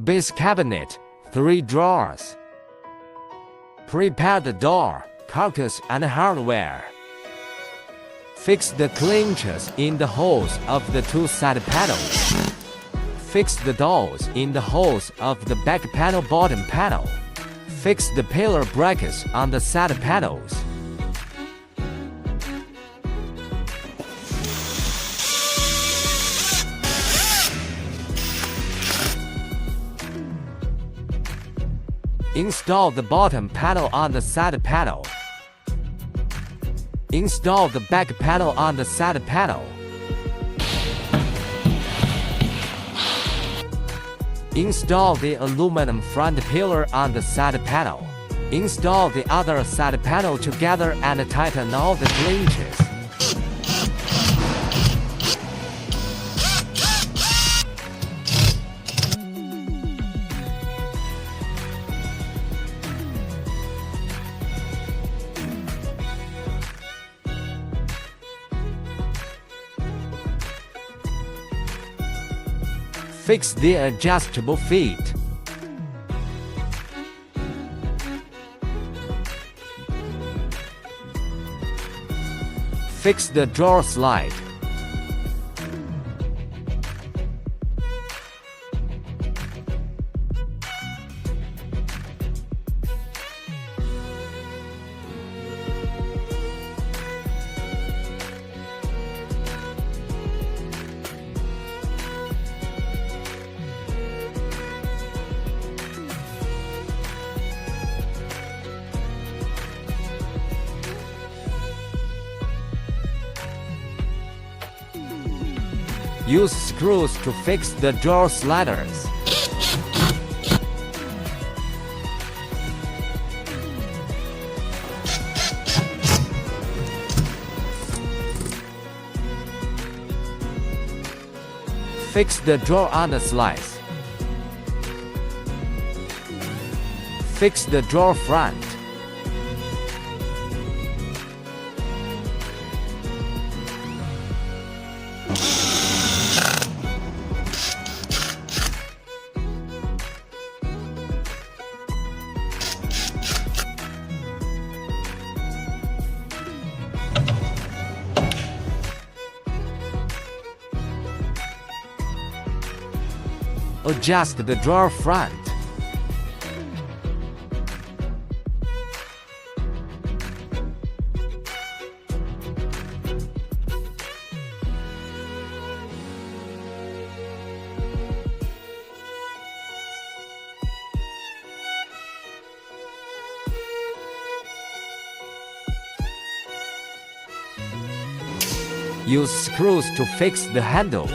Base cabinet, 3 drawers. Prepare the door, carcass and hardware. Fix the clinches in the holes of the 2 side panels. Fix the doors in the holes of the back panel bottom panel. Fix the pillar brackets on the side panels. Install the bottom panel on the side panel. Install the back panel on the side panel. Install the aluminum front pillar on the side panel. Install the other side panel together and tighten all the clinches. Fix the adjustable feet. Fix the drawer slide. Use screws to fix the drawer sliders. Fix the drawer on the slides. Fix the drawer front. Adjust the drawer front. Use screws to fix the handles.